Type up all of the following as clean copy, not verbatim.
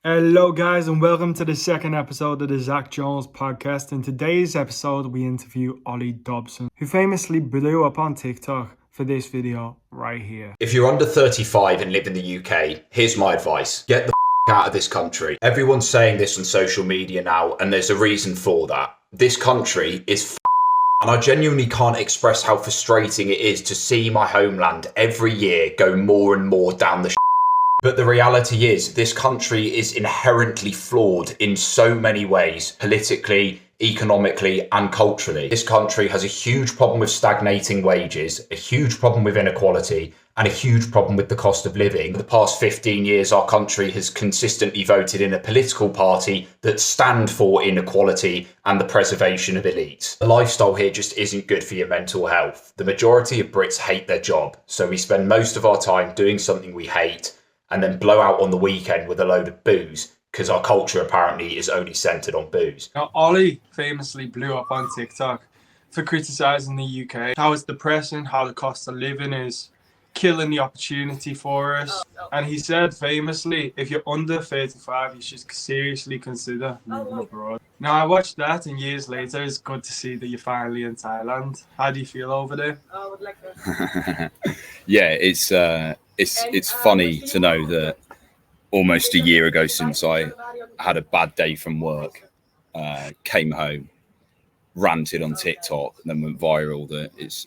Hello, guys, and welcome to the second episode of the Zach Jones podcast. In today's episode, we interview Olly Dobson, who famously blew up on TikTok for this video right here. If you're under 35 and live in the UK, here's my advice. Get the out of this country. Everyone's saying this on social media now, and there's a reason for that. This country is and I genuinely can't express how frustrating it is to see my homeland every year go more and more down the But the reality is, this country is inherently flawed in so many ways, politically, economically, and culturally. This country has a huge problem with stagnating wages, a huge problem with inequality, and a huge problem with the cost of living. For the past 15 years, our country has consistently voted in a political party that stand for inequality and the preservation of elites. The lifestyle here just isn't good for your mental health. The majority of Brits hate their job, so we spend most of our time doing something we hate and then blow out on the weekend with a load of booze because our culture apparently is only centered on booze. Now, Olly famously blew up on TikTok for criticizing the UK, how it's depressing, how the cost of living is killing the opportunity for us. And he said famously, if you're under 35, you should seriously consider moving abroad. Now, I watched that, and years later, it's good to see that you're finally in Thailand. How do you feel over there? Yeah, it's funny to know that almost a year ago since I had a bad day from work, came home, ranted on TikTok, and then went viral, that it's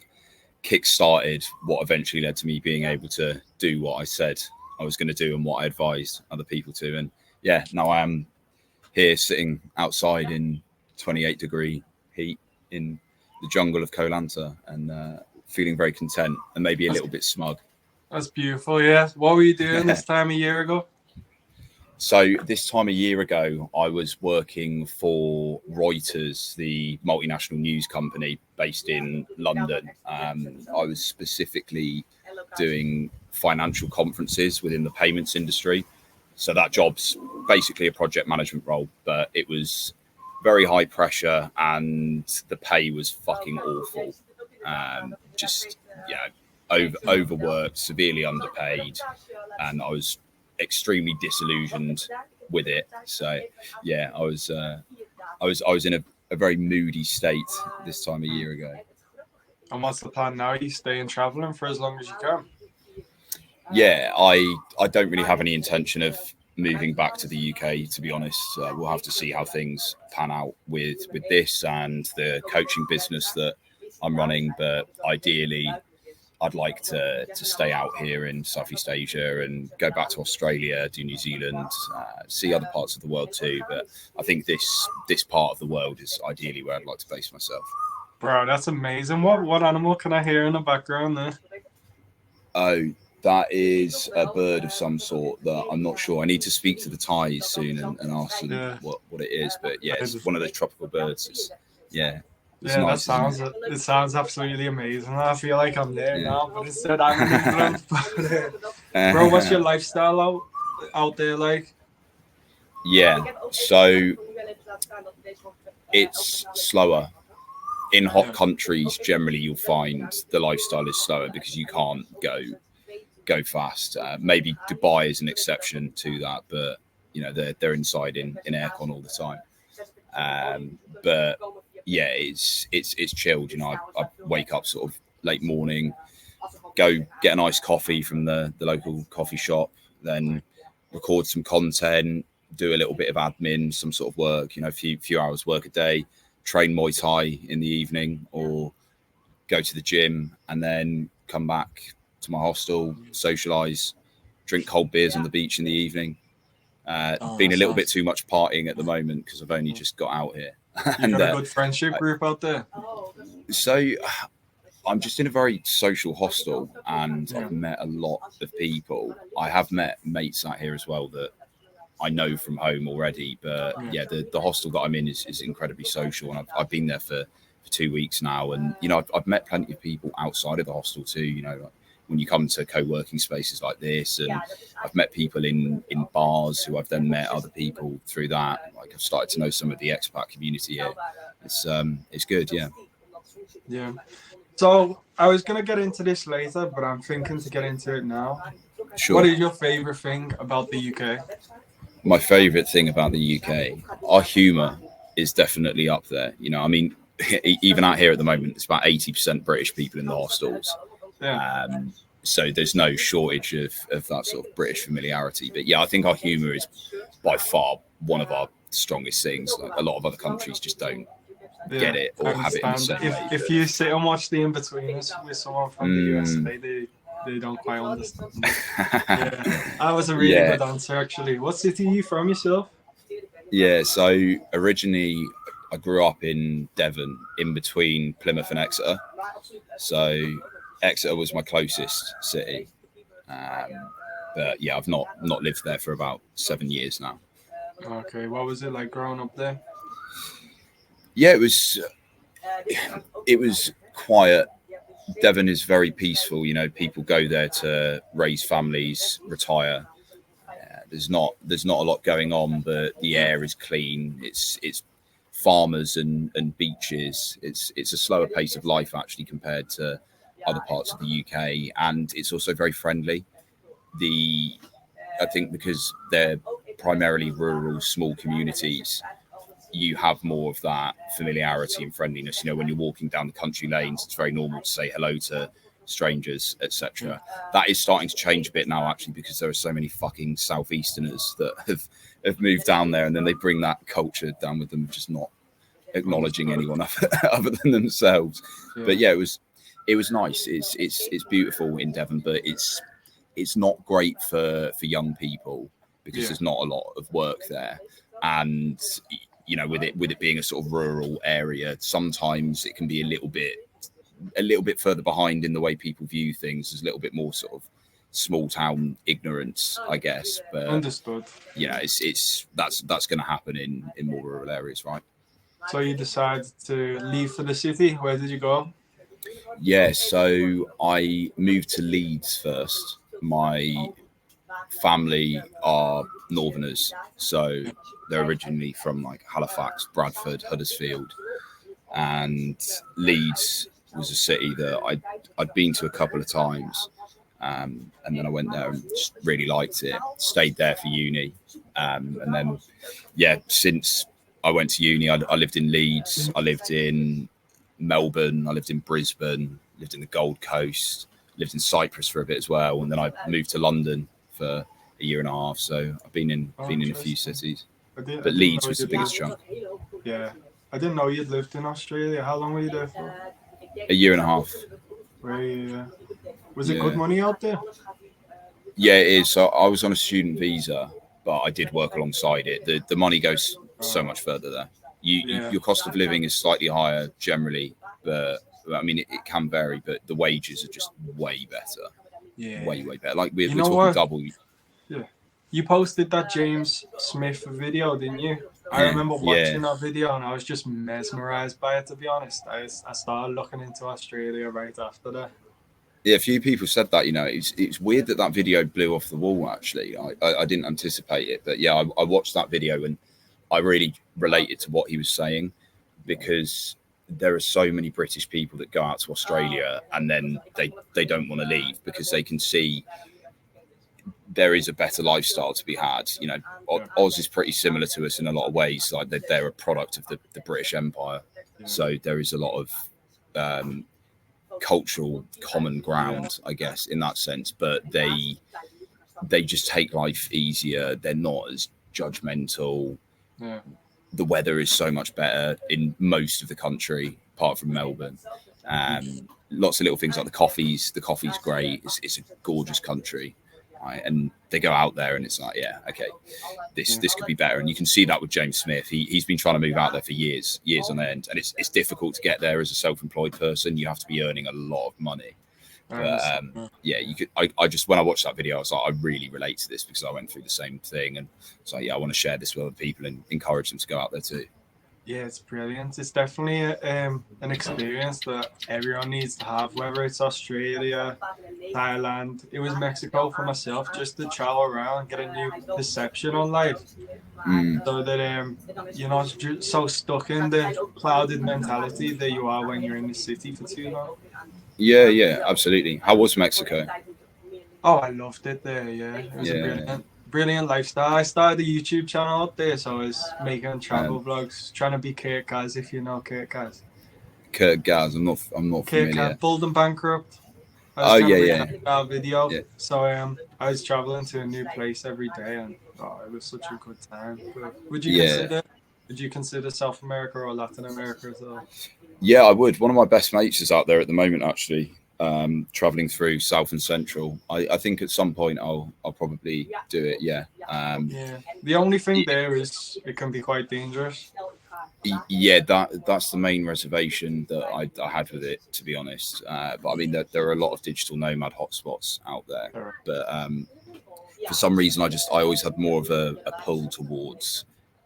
kick-started what eventually led to me being able to do what I said I was going to do and what I advised other people to. And yeah, now I am here sitting outside in 28-degree heat in the jungle of Koh Lanta and feeling very content and maybe a little bit smug. That's beautiful, yeah. What were you doing this time a year ago? So this time a year ago, I was working for Reuters, the multinational news company based in London. I was specifically doing financial conferences within the payments industry. So that job's basically a project management role, but it was very high pressure and the pay was fucking awful. Overworked, severely underpaid, and I was extremely disillusioned with it. So yeah, I was in a very moody state this time a year ago. And what's the plan now? Are you staying traveling for as long as you can? Yeah, I don't really have any intention of moving back to the UK, to be honest. We'll have to see how things pan out with this and the coaching business that I'm running, but ideally I'd like to stay out here in Southeast Asia and go back to Australia, do New Zealand, see other parts of the world too. But I think this part of the world is ideally where I'd like to base myself. Bro, that's amazing. What animal can I hear in the background there? Oh, that is a bird of some sort that I'm not sure. I need to speak to the Thais soon and ask them what it is. But yeah, it's one of those tropical birds. It's nice, it sounds absolutely amazing. I feel like I'm there now, but instead I'm in England. Bro, what's your lifestyle out there like? Yeah, so it's slower. In hot countries, generally you'll find the lifestyle is slower because you can't go fast. Maybe Dubai is an exception to that, but you know they're inside in aircon all the time. But yeah, it's chilled. You know, I wake up sort of late morning, go get an iced coffee from the local coffee shop, then record some content, do a little bit of admin, some sort of work, you know, a few hours work a day, train Muay Thai in the evening or go to the gym and then come back to my hostel, socialise, drink cold beers on the beach in the evening. Been a little bit too much partying at the moment because I've only just got out here. You got a good friendship group out there? So I'm just in a very social hostel and I've met a lot of people. I have met mates out here as well that I know from home already. But yeah, the hostel that I'm in is incredibly social. And I've been there for 2 weeks now. And, you know, I've met plenty of people outside of the hostel too, you know, like when you come to co-working spaces like this. And I've met people in bars who I've then met other people through that. Like I've started to know some of the expat community here. It's good, yeah. Yeah. So I was going to get into this later, but I'm thinking to get into it now. Sure. What is your favorite thing about the UK? my favorite thing about the UK, our humor is definitely up there. You know, I mean, even out here at the moment, it's about 80% British people in the hostels. Yeah. So there's no shortage of that sort of British familiarity. But yeah, I think our humor is by far one of our strongest things. Like, a lot of other countries just don't get it I or have it in the understand. same way. If you sit and watch the In-Betweeners with someone from the USA, they don't quite understand it. Yeah, that was a really good answer, actually. What city are you from yourself? Yeah, so originally I grew up in Devon, in between Plymouth and Exeter. So Exeter was my closest city. But yeah, I've not lived there for about 7 years now. Okay, what was it like growing up there? Yeah, it was quiet. Devon is very peaceful. You know, people go there to raise families, retire. There's not a lot going on, but the air is clean. It's farmers and beaches. It's a slower pace of life actually compared to other parts of the UK, and it's also very friendly. I think because they're primarily rural, small communities, you have more of that familiarity and friendliness. You know, when you're walking down the country lanes, it's very normal to say hello to strangers, etc. That is starting to change a bit now, actually, because there are so many fucking southeasterners that have moved down there, and then they bring that culture down with them, just not acknowledging anyone other than themselves. But yeah, it was nice. It's beautiful in Devon, but it's not great for young people because there's not a lot of work there, and you know, with it being a sort of rural area, sometimes it can be a little bit further behind in the way people view things. There's a little bit more sort of small town ignorance, I guess. But Understood. yeah, that's going to happen in more rural areas, right? So you decided to leave for the city. Where did you go? Yeah, so I moved to Leeds first. My family are Northerners, so they're originally from like Halifax, Bradford, Huddersfield, and Leeds was a city that I'd been to a couple of times, and then I went there and just really liked it. Stayed there for uni, and then since I went to uni, I lived in Leeds, I lived in Melbourne, I lived in Brisbane, lived in the Gold Coast, lived in Cyprus for a bit as well, and then I moved to London for a year and a half. So I've been in a few cities, but Leeds was the biggest chunk. Yeah, I didn't know you'd lived in Australia. How long were you there for? A year and a half. Was it good money out there? Yeah, it is. So I was on a student visa, but I did work alongside it. The money goes so much further there. Your cost of living is slightly higher generally, but I mean, it can vary, but the wages are just way better. Yeah. Way better. Like we're talking double. Yeah. You posted that James Smith video, didn't you? I remember watching that video and I was just mesmerized by it, to be honest. I started looking into Australia right after that. Yeah, a few people said that. You know, it's weird that video blew off the wall, actually. I didn't anticipate it. But yeah, I watched that video and I really related to what he was saying, because there are so many British people that go out to Australia and then they don't want to leave because they can see there is a better lifestyle to be had. You know, Oz is pretty similar to us in a lot of ways. Like they're a product of the British Empire. So there is a lot of cultural common ground, I guess, in that sense. But they just take life easier. They're not as judgmental. Yeah. The weather is so much better in most of the country, apart from Melbourne. Lots of little things like the coffee's great. It's a gorgeous country, right? And they go out there and it's like, yeah, okay, this could be better. And you can see that with James Smith. He's been trying to move out there for years on end, and it's difficult to get there as a self-employed person. You have to be earning a lot of money. But you could. I just, when I watched that video, I was like, I really relate to this because I went through the same thing, and so I want to share this with other people and encourage them to go out there too. Yeah, it's brilliant. It's definitely an experience that everyone needs to have, whether it's Australia, Thailand. It was Mexico for myself, just to travel around, get a new perception on life, so that you're not so stuck in the clouded mentality that you are when you're in the city for too long. Yeah, absolutely. How was Mexico? Oh, I loved it there. Yeah, it was brilliant. brilliant lifestyle. I started a YouTube channel up there, so I was making travel vlogs, trying to be Kurt Gaz, if you know Kurt Gaz. Kurt Gaz, I'm not Kurt familiar. Gaz, Bold and Bankrupt. I was Oh trying to yeah, make a video, yeah. so I was traveling to a new place every day, and it was such a good time. But would you consider South America or Latin America as well? Yeah, I would. One of my best mates is out there at the moment, actually, traveling through South and Central. I think at some point I'll probably do it. Yeah. Yeah. The only thing there is it can be quite dangerous. Yeah, that's the main reservation that I had with it, to be honest. But I mean, there are a lot of digital nomad hotspots out there. But for some reason, I always had more of a pull towards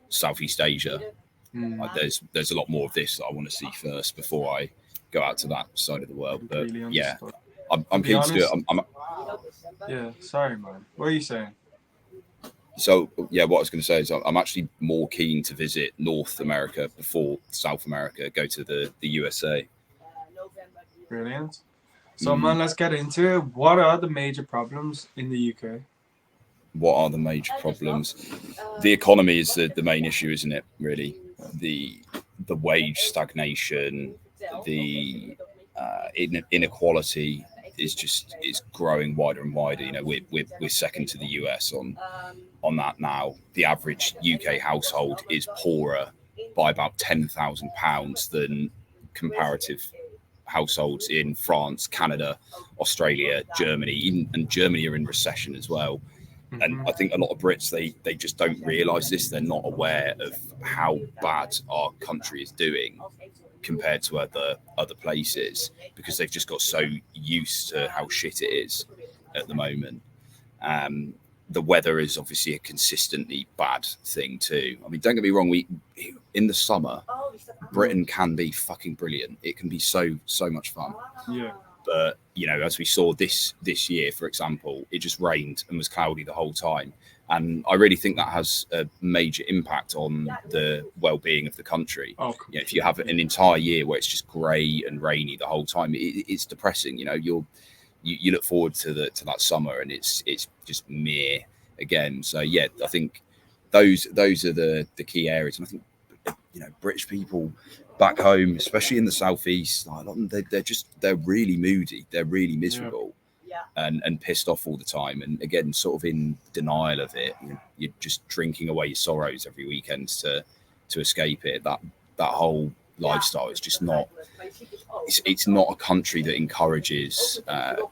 Southeast Asia. Like there's a lot more of this that I want to see first before I go out to that side of the world. But yeah, I'm keen to do it. Yeah, sorry, man. What are you saying? So yeah, what I was going to say is I'm actually more keen to visit North America before South America. Go to the USA. Brilliant. So man, let's get into it. What are the major problems in the UK? What are the major problems? The economy is the main issue, isn't it? Really, the wage stagnation, the inequality is growing wider and wider. You know, we're second to the US on that now. The average UK household is poorer by about £10,000 than comparative households in France, Canada, Australia, Germany, and Germany are in recession as well. And I think a lot of Brits, they just don't realise this. They're not aware of how bad our country is doing compared to other places, because they've just got so used to how shit it is at the moment. The weather is obviously a consistently bad thing too. I mean, don't get me wrong, in the summer, Britain can be fucking brilliant. It can be so much fun. Yeah. But you know, as we saw this year, for example, it just rained and was cloudy the whole time, and I really think that has a major impact on the well-being of the country. You know, if you have an entire year where it's just grey and rainy the whole time, it's depressing. You know, you look forward to that summer, and it's just mere again. So yeah, I think those are the key areas, and I think, you know, British people back home, especially in the southeast, they're really moody, they're really miserable, and pissed off all the time, and again, sort of in denial of it. You're just drinking away your sorrows every weekend to escape it. That whole lifestyle is just not. It's not a country that encourages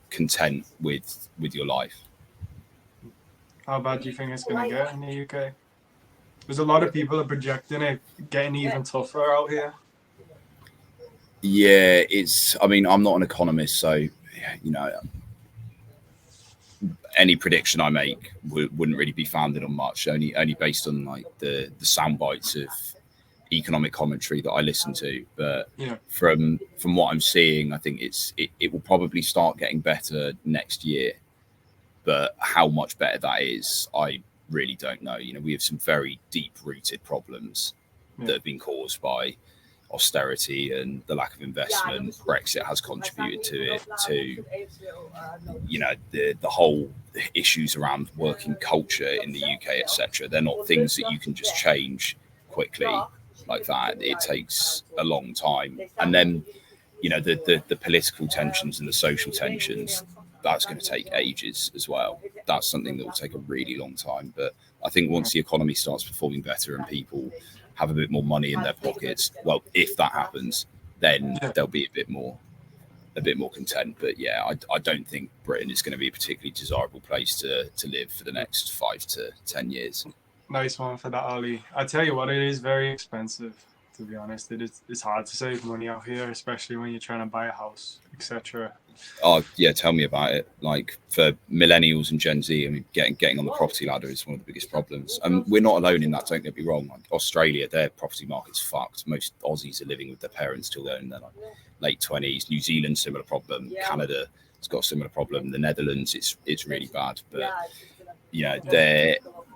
content with your life. How bad do you think it's going to get in the UK? There's a lot of people are projecting it getting even tougher out here. Yeah, I mean, I'm not an economist, so, you know, any prediction I make wouldn't really be founded on much, only based on like the sound bites of economic commentary that I listen to. But from what I'm seeing, I think it will probably start getting better next year. But how much better that is, I really don't know. You know, we have some very deep-rooted problems that have been caused by austerity and the lack of investment. Brexit has contributed to it, to, you know, the whole issues around working culture in the UK, etc. They're not things that you can just change quickly like that. It takes a long time. And then, you know, the political tensions and the social tensions, that's going to take ages as well. That's something that will take a really long time. But I think once the economy starts performing better and people have a bit more money in their pockets, well, if that happens, then they'll be a bit more content. But yeah, I don't think Britain is going to be a particularly desirable place to live for the next 5 to 10 years. Nice one for that, Olly. I tell you what, it is very expensive, to be honest. It's hard to save money out here, especially when you're trying to buy a house, etc. Oh yeah, tell me about it. Like for millennials and Gen Z, I mean, getting on the property ladder is one of the biggest problems. And we're not alone in that. Don't get me wrong. Like Australia, their property market's fucked. Most Aussies are living with their parents till they're in their like late 20s. New Zealand, similar problem. Canada has got a similar problem. The Netherlands, it's really bad. But you know,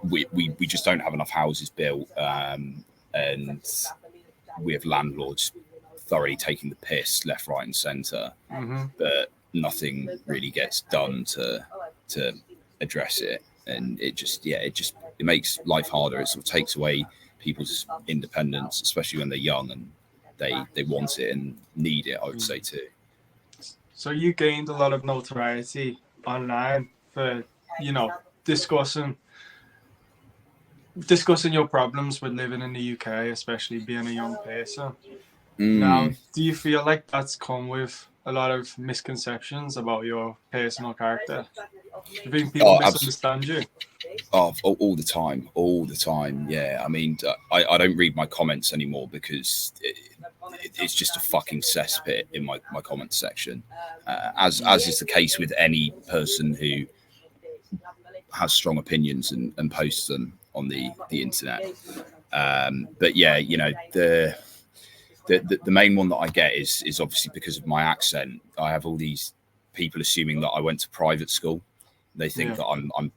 we just don't have enough houses built, and we have landlords thoroughly taking the piss left, right, and centre. But nothing really gets done to address it. and it makes life harder. It sort of takes away people's independence, especially when they're young and they want it and need it, I would say too. So you gained a lot of notoriety online for, you know, discussing your problems with living in the UK, especially being a young person. Now, do you feel like that's come with a lot of misconceptions about your personal character? Do you think people misunderstand you? Oh, all the time. Yeah, I mean, I don't read my comments anymore because it's just a fucking cesspit in my comment section, as is the case with any person who has strong opinions and posts them on the internet. But yeah, you know, the main one that I get is obviously because of my accent. I have all these people assuming that I went to private school. They think that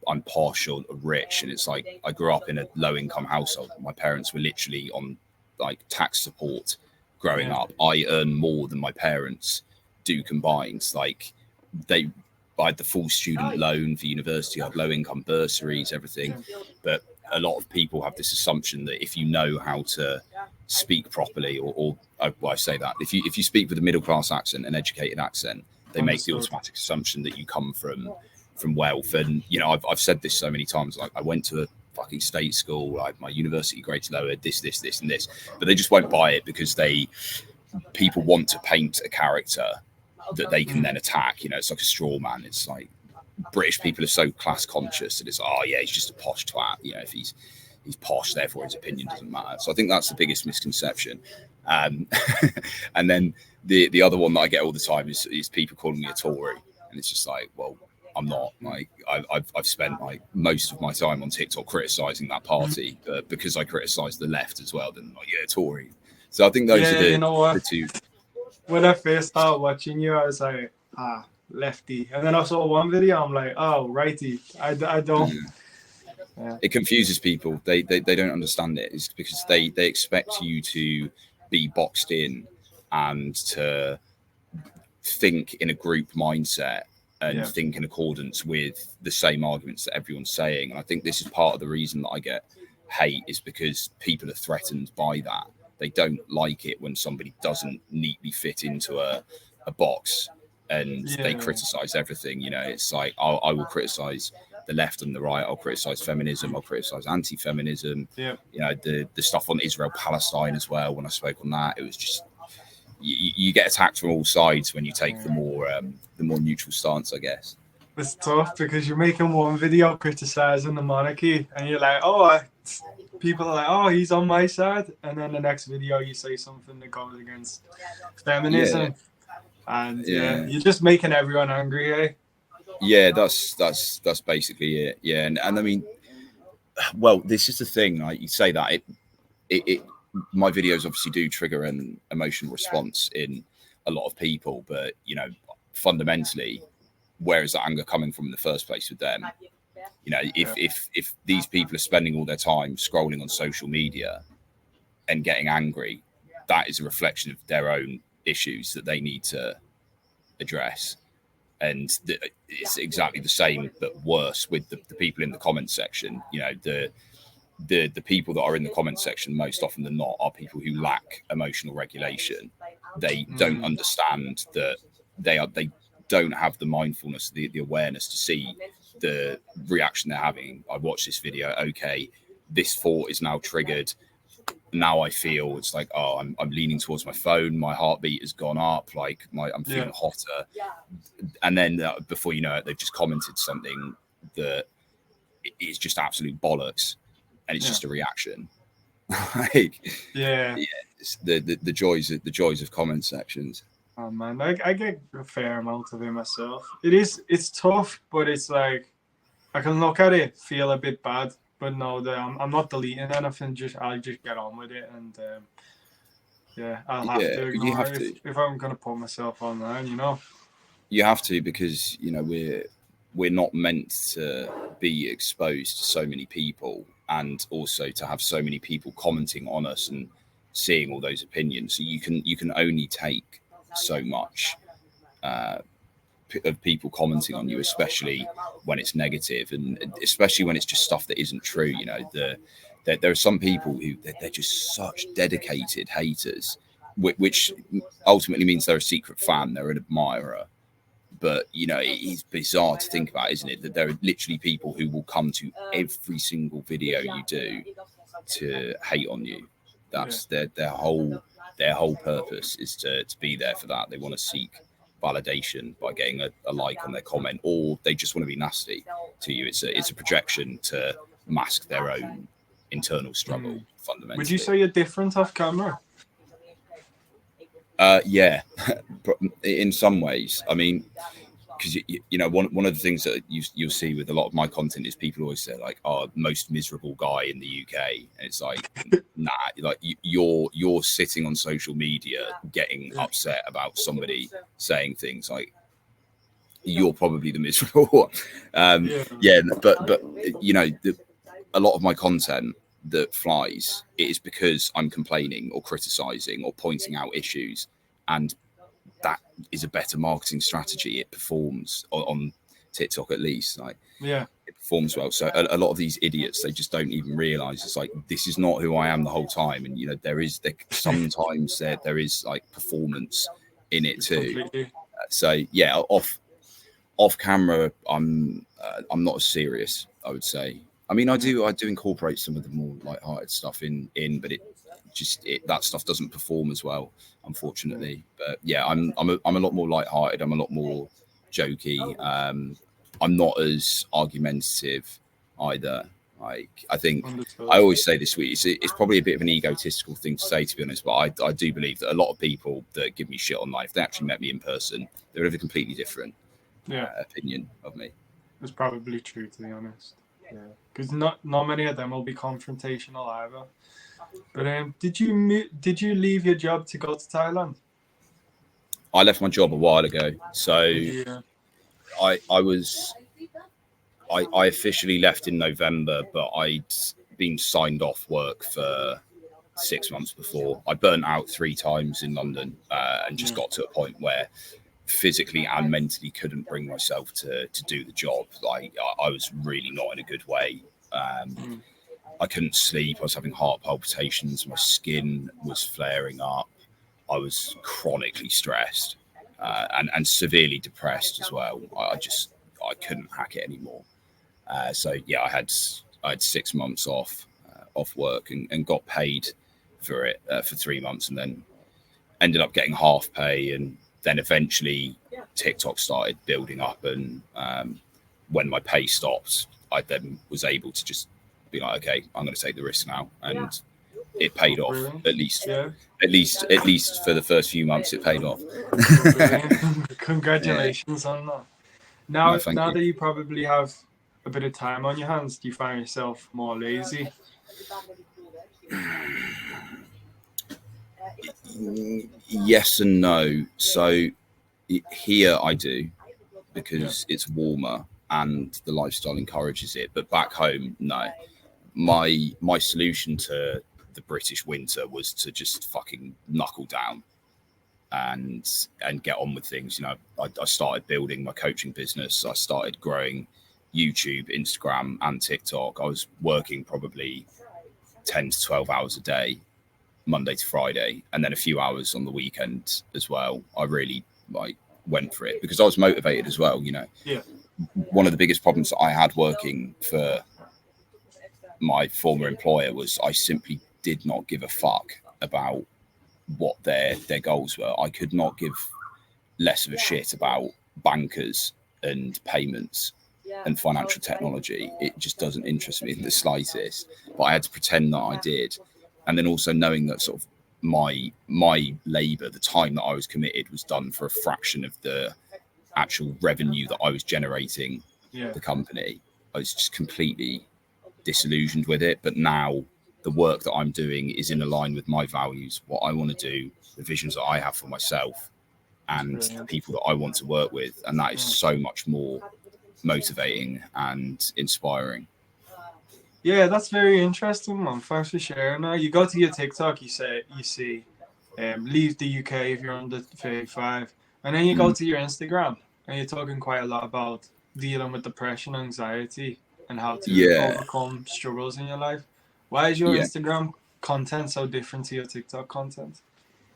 I'm posh or rich, and it's like I grew up in a low income household. My parents were literally on like tax support growing up. I earn more than my parents do combined. Like I had the full student loan for university. I had low income bursaries, everything. But a lot of people have this assumption that if you know how to speak properly, or I say that if you speak with a middle class accent, an educated accent, they make the automatic assumption that you come from wealth. And you know, I've said this so many times. Like I went to a fucking state school. Like my university grades lowered. This, and this, but they just won't buy it because people want to paint a character that they can then attack. You know, it's like a straw man. It's like British people are so class conscious that it's he's just a posh twat. You know, if he's posh, therefore his opinion doesn't matter. So I think that's the biggest misconception. And then the other one that I get all the time is people calling me a Tory, and it's just like, well, I'm not. Like I've spent like most of my time on TikTok criticizing that party, but because I criticize the left as well, then like, Tory. So I think those are the two. When I first started watching you, I was like, lefty, and then I saw one video, I'm like, oh, righty. I don't. Yeah. It confuses people. They don't understand it. It's because they expect you to be boxed in and to think in a group mindset and think in accordance with the same arguments that everyone's saying. And I think this is part of the reason that I get hate, is because people are threatened by that. They don't like it when somebody doesn't neatly fit into a box, and they criticize everything. You know, it's like I will criticize the left and the right. I'll criticize feminism. I'll criticize anti-feminism. You know, the stuff on Israel-Palestine as well. When I spoke on that, it was just you get attacked from all sides when you take the more neutral stance, I guess. It's tough because you're making one video criticizing the monarchy, and you're like, people are like, he's on my side, and then the next video you say something that goes against feminism, and you're just making everyone angry, eh? Yeah, that's basically it. Yeah, and I mean, well, this is the thing. Like you say that it my videos obviously do trigger an emotional response in a lot of people, but you know, fundamentally, where is that anger coming from in the first place with them? You know, if these people are spending all their time scrolling on social media and getting angry, that is a reflection of their own issues that they need to address. And it's exactly the same but worse with the people in the comment section. You know, the people that are in the comment section most often than not are people who lack emotional regulation. They don't understand that they don't have the mindfulness, the awareness to see the reaction they're having. I watched this video. Okay, this thought is now triggered. Now I feel it's like, I'm leaning towards my phone. My heartbeat has gone up. Like I'm feeling hotter. And then before you know it, they've just commented something that is just absolute bollocks, and it's just a reaction. Like, it's the joys of comment sections. Oh man, I get a fair amount of it myself. It's tough, but it's like I can look at it, feel a bit bad, but no, I'm not deleting anything. I'll just get on with it, and I'll have to ignore it if I'm gonna put myself online. You know, you have to, because you know we're not meant to be exposed to so many people, and also to have so many people commenting on us and seeing all those opinions. So you can only take so much of people commenting on you, especially when it's negative, and especially when it's just stuff that isn't true. You know, there are some people who they're just such dedicated haters, which ultimately means they're a secret fan, they're an admirer. But you know, it's bizarre to think about, isn't it, that there are literally people who will come to every single video you do to hate on you. That's their whole purpose, is to be there for that. They want to seek validation by getting a like on their comment, or they just want to be nasty to you. It's a projection to mask their own internal struggle. Fundamentally, would you say you're different off camera? Yeah, in some ways. I mean, because you know, one of the things that you'll see with a lot of my content is people always say like, "Oh, most miserable guy in the UK," and it's like, nah, like you're sitting on social media getting upset about somebody saying things like, you're probably the miserable one. Yeah, but you know, a lot of my content that flies, it is because I'm complaining or criticizing or pointing out issues, and that is a better marketing strategy. It performs on TikTok, at least. Like, it performs well. So a lot of these idiots, they just don't even realize it's like, this is not who I am the whole time. And you know, sometimes there is like performance in it too. So yeah, off camera, I'm not as serious, I would say. I mean, I do incorporate some of the more light-hearted stuff in, but that stuff doesn't perform as well, unfortunately. But yeah, I'm a lot more light-hearted. I'm a lot more jokey. I'm not as argumentative either. Like, I think I always say this week, it's probably a bit of an egotistical thing to say, to be honest, but I do believe that a lot of people that give me shit online, if they actually met me in person, they would have a completely different opinion of me. It's probably true, to be honest. Yeah, because not many of them will be confrontational either. But did you leave your job to go to Thailand? I left my job a while ago, so I officially left in November, but I'd been signed off work for 6 months before. I burnt out 3 times in London, and just got to a point where physically and mentally couldn't bring myself to do the job. Like, I was really not in a good way. I couldn't sleep. I was having heart palpitations. My skin was flaring up. I was chronically stressed, and severely depressed as well. I couldn't hack it anymore. So yeah, I had 6 months off work and got paid for it for 3 months, and then ended up getting half pay. And then eventually TikTok started building up, and when my pay stopped, I then was able to just be like, okay, I'm going to take the risk now, and it paid off. At least for the first few months, it paid off. Congratulations on that. Now that you probably have a bit of time on your hands, do you find yourself more lazy? Yes and no. So here I do, because it's warmer and the lifestyle encourages it. But back home, no. My solution to the British winter was to just fucking knuckle down and get on with things. You know, I started building my coaching business. I started growing YouTube, Instagram, and TikTok. I was working probably 10 to 12 hours a day, Monday to Friday, and then a few hours on the weekend as well. I really went for it because I was motivated as well. You know, one of the biggest problems that I had working for my former employer was I simply did not give a fuck about what their goals were. I could not give less of a shit about bankers and payments and financial technology. It just doesn't interest me in the slightest. But I had to pretend that I did. And then also knowing that sort of my labor, the time that I was committed, was done for a fraction of the actual revenue that I was generating the company. I was just completely disillusioned with it. But now the work that I'm doing is in line with my values, what I want to do, the visions that I have for myself, and the people that I want to work with. And that is so much more motivating and inspiring. Yeah, that's very interesting, man. Thanks for sharing that. You go to your TikTok, you see leave the UK if you're under 35, and then you go to your Instagram and you're talking quite a lot about dealing with depression, anxiety, and how to Yeah, overcome struggles in your life. Why is your yeah, Instagram content so different to your TikTok content?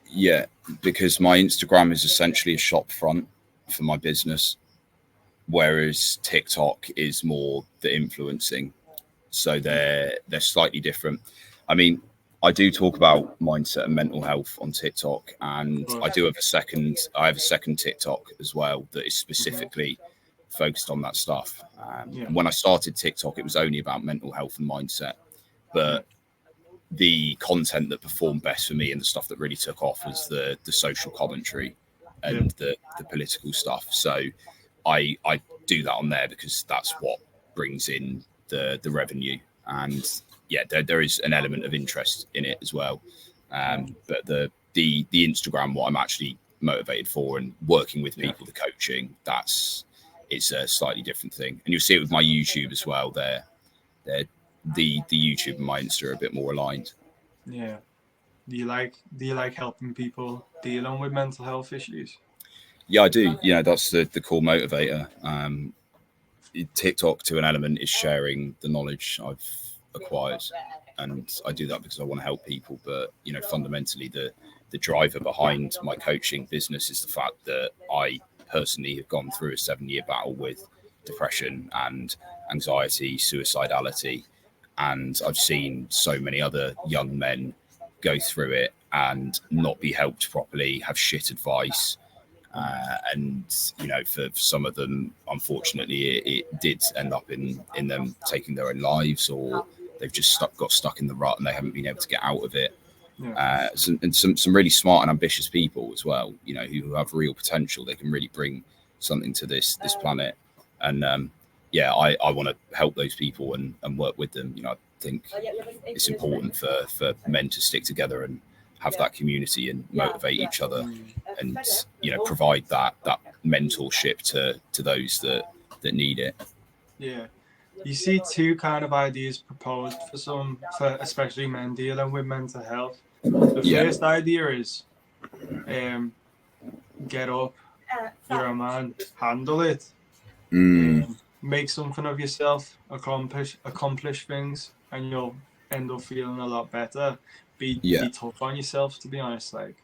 yeah. Because my Instagram is essentially a shop front for my business, whereas TikTok is more the influencing. So they're slightly different. I mean, I do talk about mindset and mental health on TikTok, and But I do have a second. I have a second TikTok as well that is specifically focused on that stuff. yeah, And when I started TikTok, it was only about mental health and mindset, yeah, but the content that performed best for me and the stuff that really took off was the social commentary yeah, and the political stuff. So I do that on there because that's what brings in the revenue, and yeah, there is an element of interest in it as well. But the Instagram, what I'm actually motivated for, and working with yeah, people, the coaching, it's a slightly different thing. And you'll see it with my YouTube as well. They're the YouTube and my Insta are a bit more aligned. yeah. Do you like helping people dealing with mental health issues? Yeah, I do. You know, that's the core motivator. TikTok, to an element, is sharing the knowledge I've acquired, and I do that because I want to help people. But you know, fundamentally, the driver behind my coaching business is the fact that I personally have gone through a 7-year battle with depression and anxiety, suicidality, and I've seen so many other young men go through it and not be helped properly, have shit advice, and you know, for some of them, unfortunately, it did end up in them taking their own lives, or they've just got stuck in the rut and they haven't been able to get out of it. Yeah, Some really smart and ambitious people as well, you know, who have real potential. They can really bring something to this planet, and yeah, I want to help those people and work with them. You know, I think it's important for men to stick together and have that community and motivate each other, and you know, provide that mentorship to those that need it. yeah. You see two kind of ideas proposed for especially men dealing with mental health. The Yeah. first idea is, um, get up, you're a man, handle it, Mm, make something of yourself, accomplish things, and you'll end up feeling a lot better. yeah. Be tough on yourself, to be honest. Like,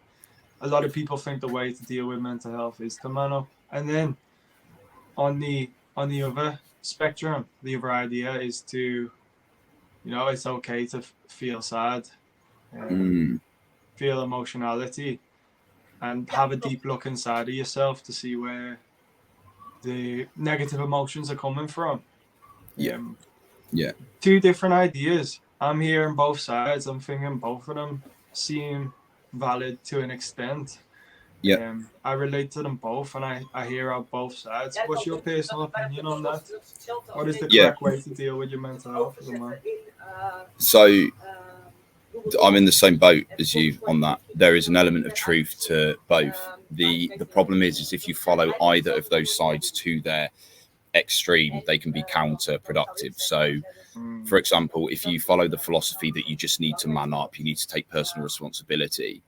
a lot of people think the way to deal with mental health is to man up, and then on the other spectrum, the other idea is to, it's okay to feel sad, um, Mm, feel emotionality, and have a deep look inside of yourself to see where the negative emotions are coming from. yeah. Um, Yeah. Two different ideas. I'm hearing both sides. I'm thinking both of them seem valid to an extent. Yeah. I relate to them both, and I hear out both sides. What's your personal opinion on that? What is the Yeah. correct way to deal with your mental health as a man? So I'm in the same boat as you on that. There is an element of truth to both. The problem is if you follow either of those sides to their extreme, they can be counterproductive. So, Mm, for example, if you follow the philosophy that you just need to man up, you need to take personal responsibility,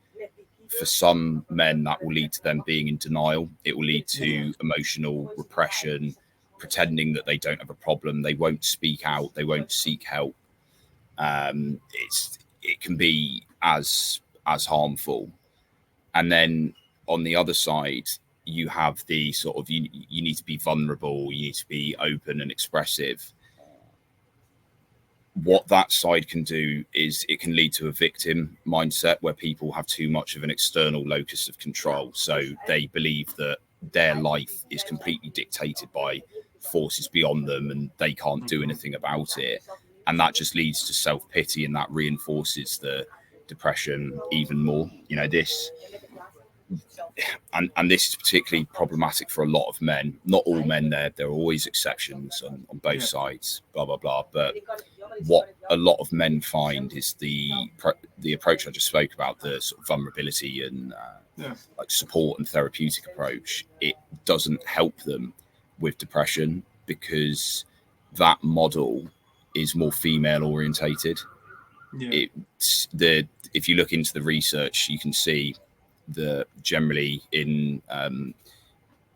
for some men that will lead to them being in denial. It will lead yeah, to emotional repression, pretending that they don't have a problem. They won't speak out. They won't seek help. It can be as harmful. And then on the other side, you have the sort of you need to be vulnerable. You need to be open and expressive. What that side can do is it can lead to a victim mindset where people have too much of an external locus of control. So they believe that their life is completely dictated by forces beyond them and they can't do mhm, anything about it. And that just leads to self-pity, and that reinforces the depression even more. You know, and this is particularly problematic for a lot of men. Not all men. There are always exceptions on both yeah, sides. Blah blah blah. But what a lot of men find is the approach I just spoke about, the sort of vulnerability and yeah, like support and therapeutic approach. It doesn't help them with depression because that model is more female orientated. yeah, It's the If you look into the research, you can see that generally in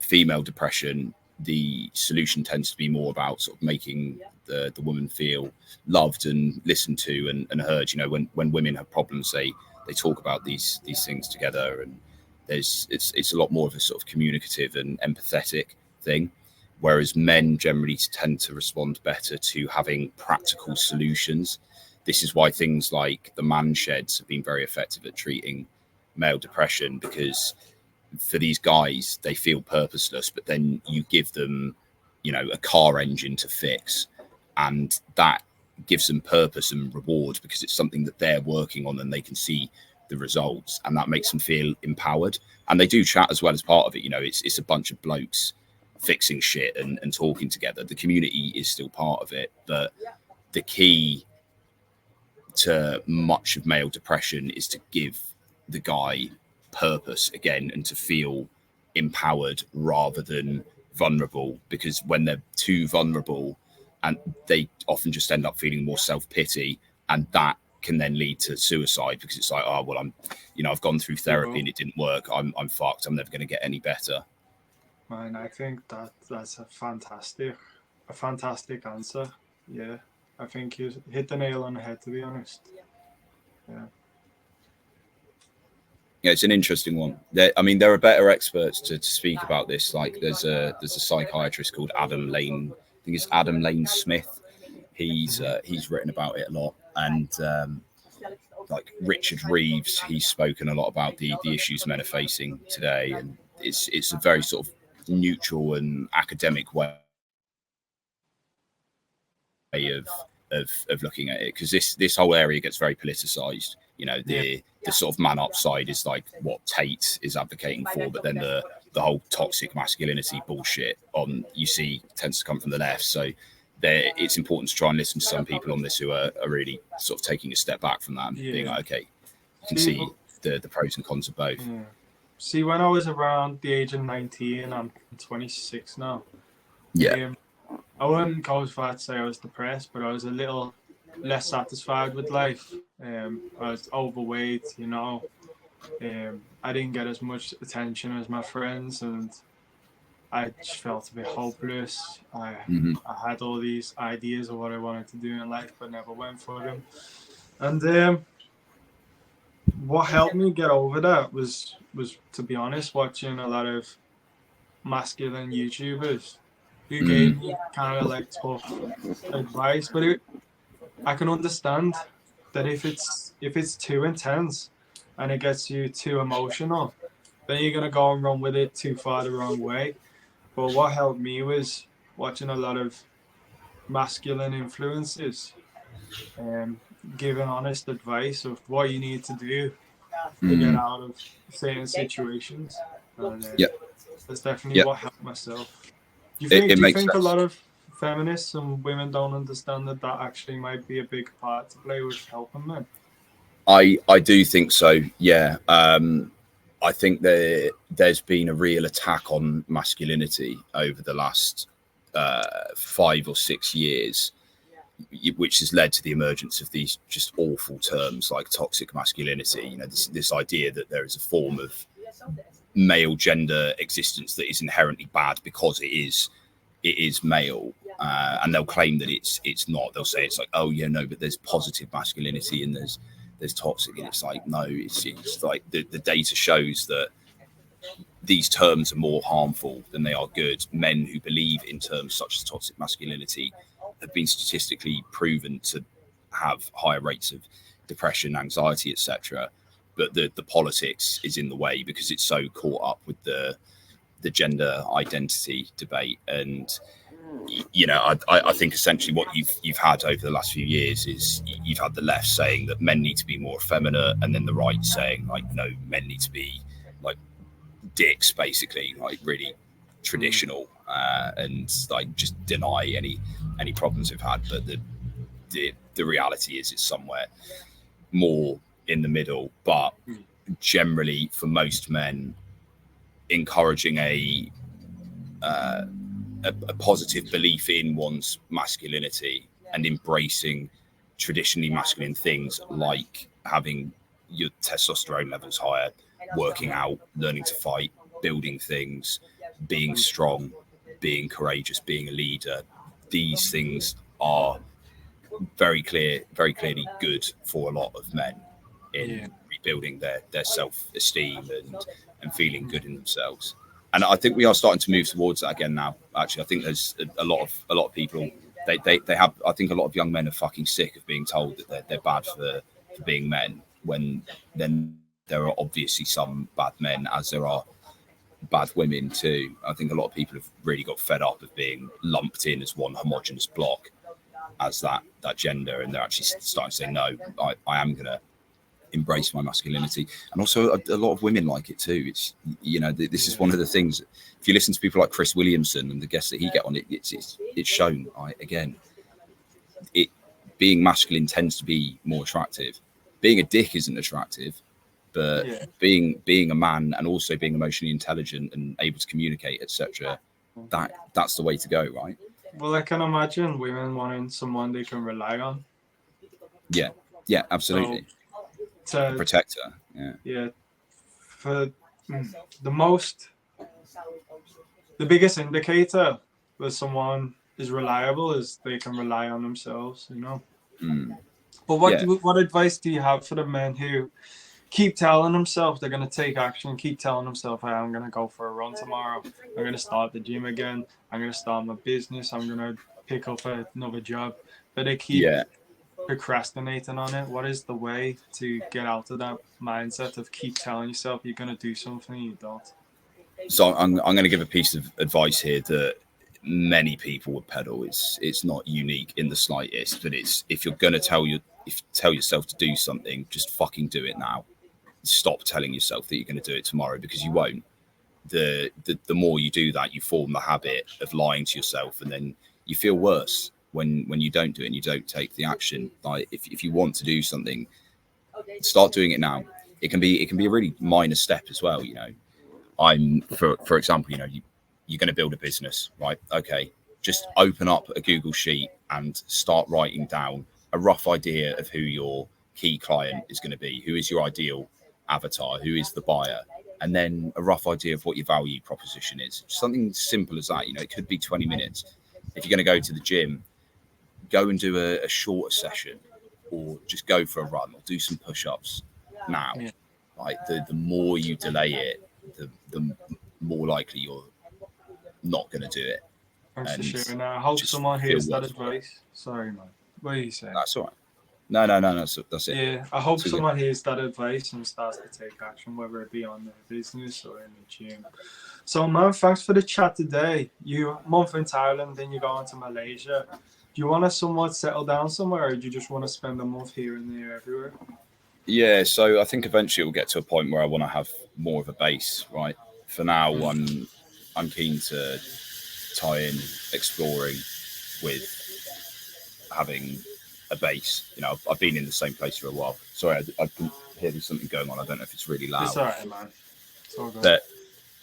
female depression, the solution tends to be more about sort of making the woman feel loved and listened to and heard. You know, when women have problems, they talk about these things together, and it's a lot more of a sort of communicative and empathetic thing. Whereas men generally tend to respond better to having practical solutions. This is why things like the man sheds have been very effective at treating male depression, because for these guys, they feel purposeless, but then you give them, you know, a car engine to fix, and that gives them purpose and reward because it's something that they're working on and they can see the results, and that makes them feel empowered. And they do chat as well as part of it. You know, it's a bunch of blokes fixing shit and talking together. The community is still part of it, but the key to much of male depression is to give the guy purpose again and to feel empowered rather than vulnerable, because when they're too vulnerable, and they often just end up feeling more self-pity, and that can then lead to suicide because it's like, oh well, I've gone through therapy and it didn't work, I'm fucked, I'm never going to get any better. Man, I think that's a fantastic answer. Yeah, I think you hit the nail on the head, to be honest. Yeah, it's an interesting one. There are better experts to speak about this. Like there's a psychiatrist called Adam Lane. I think it's Adam Lane Smith. He's written about it a lot, and like Richard Reeves, he's spoken a lot about the issues men are facing today, and it's a very sort of neutral and academic way of looking at it, because this whole area gets very politicized. You know, the sort of man up side is like what Tate is advocating for, but then the whole toxic masculinity bullshit tends to come from the left. So it's important to try and listen to some people on this who are really sort of taking a step back from that and being like, okay, you can see the pros and cons of both. Yeah. See, when I was around the age of 19, I'm 26 now. Yeah. I wouldn't go as far to say I was depressed, but I was a little less satisfied with life. I was overweight, you know. I didn't get as much attention as my friends, and I just felt a bit hopeless. I had all these ideas of what I wanted to do in life, but never went for them. And what helped me get over that was, to be honest, watching a lot of masculine YouTubers who gave me kind of like tough advice. But I can understand that if it's too intense and it gets you too emotional, then you're gonna go and run with it too far the wrong way. But what helped me was watching a lot of masculine influences and giving honest advice of what you need to do to get out of certain situations. And, that's definitely what helped myself. Do you think a lot of feminists and women don't understand that actually might be a big part to play with helping men? I do think so. Yeah. I think there's been a real attack on masculinity over the last 5 or 6 years, which has led to the emergence of these just awful terms like toxic masculinity. You know, this idea that there is a form of male gender existence that is inherently bad because it is male, and they'll claim that it's not. They'll say it's like, oh yeah, no, but there's positive masculinity and there's toxic, and it's like, no, it's like the data shows that these terms are more harmful than they are good. Men who believe in terms such as toxic masculinity have been statistically proven to have higher rates of depression, anxiety, etc. But the politics is in the way because it's so caught up with the gender identity debate. And you know, I think essentially what you've had over the last few years is you've had the left saying that men need to be more effeminate, and then the right saying like, no, men need to be like dicks, basically, like really traditional, and like just deny any problems we've had. But the reality is it's somewhere more in the middle. But generally, for most men, encouraging a positive belief in one's masculinity and embracing traditionally masculine things like having your testosterone levels higher, working out, learning to fight, building things, being strong, being courageous, being a leader. These things are very clearly good for a lot of men in rebuilding their self-esteem and feeling good in themselves. And I think we are starting to move towards that again now. Actually, I think there's a lot of people. They have. I think a lot of young men are fucking sick of being told that they're bad for being men. When then there are obviously some bad men, as there are bad women too. I think a lot of people have really got fed up of being lumped in as one homogenous block, as that gender, and they're actually starting to say, no, I am going to embrace my masculinity. And also a lot of women like it too. It's, you know, this is one of the things, if you listen to people like Chris Williamson and the guests that he get on, it's shown. Being masculine tends to be more attractive. Being a dick isn't attractive, but being a man and also being emotionally intelligent and able to communicate, etc., that's the way to go, right? Well, I can imagine women wanting someone they can rely on. Yeah, absolutely. So, a protector. Yeah. For the biggest indicator that someone is reliable is they can rely on themselves, you know. But what advice do you have for the men who keep telling themselves they're going to take action, keep telling themselves, hey, I'm going to go for a run tomorrow, I'm going to start the gym again, I'm going to start my business, I'm going to pick up another job, but they keep procrastinating on it? What is the way to get out of that mindset of keep telling yourself you're going to do something and you don't? So I'm going to give a piece of advice here that many people would peddle. It's not unique in the slightest, but it's, if you're going to tell yourself to do something, just fucking do it now. Stop telling yourself that you're going to do it tomorrow, because you won't. The more you do that, you form the habit of lying to yourself, and then you feel worse when you don't do it and you don't take the action. Like if you want to do something, start doing it now. It can be a really minor step as well. You know, for example, you know, you're going to build a business, right? Okay, just open up a Google sheet and start writing down a rough idea of who your key client is going to be, who is your ideal avatar, who is the buyer, and then a rough idea of what your value proposition is. Something simple as that. You know, it could be 20 minutes. If you're going to go to the gym, go and do a shorter session, or just go for a run, or do some push-ups now. Like the more you delay it, the more likely you're not going to do it. Thanks for sharing that. I hope someone hears that advice. Sorry, man. What are you saying? That's all right. No, that's it. Yeah, I hope someone hears that advice and starts to take action, whether it be on their business or in the gym. So, man, thanks for the chat today. You month in Thailand, then you go on to Malaysia. Do you want to somewhat settle down somewhere, or do you just want to spend a month here and there everywhere? Yeah, so I think eventually it will get to a point where I want to have more of a base, right? For now, I'm keen to tie in exploring with having a base. You know, I've been in the same place for a while. Sorry, I can hear there's something going on. I don't know if it's really loud. It's all right, man. It's all good. But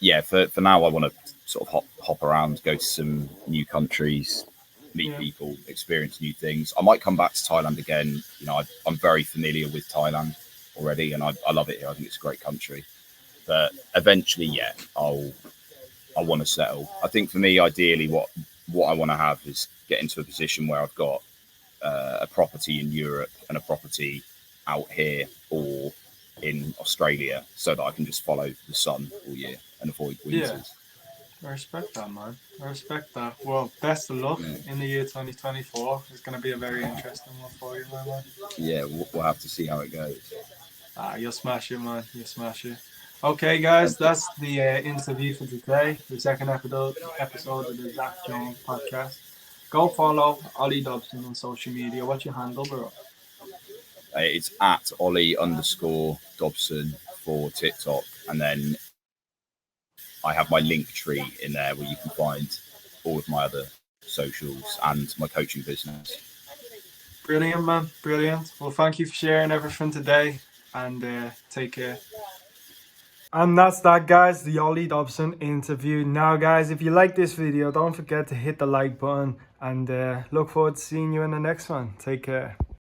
yeah, for now, I want to sort of hop around, go to some new countries, meet people, experience new things. I might come back to Thailand again. You know, I'm very familiar with Thailand already, and I love it here. I think it's a great country. But eventually, I want to settle. I think for me, ideally, what I want to have is get into a position where I've got a property in Europe and a property out here or in Australia, so that I can just follow the sun all year and avoid winters. I respect that, man. I respect that. Well, best of luck in the year 2024. It's going to be a very interesting one for you, my man. Yeah, we'll have to see how it goes. You'll smash it, man. You'll smash it. Okay, guys, that's the interview for today. The second episode of the Zach Jones podcast. Go follow Olly Dobson on social media. What's your handle, bro? It's at Olly_Dobson for TikTok, and then I have my link tree in there where you can find all of my other socials and my coaching business. Brilliant, man. Brilliant. Well, thank you for sharing everything today, and take care. And that's that, guys, the Olly Dobson interview. Now, guys, if you like this video, don't forget to hit the like button, and look forward to seeing you in the next one. Take care.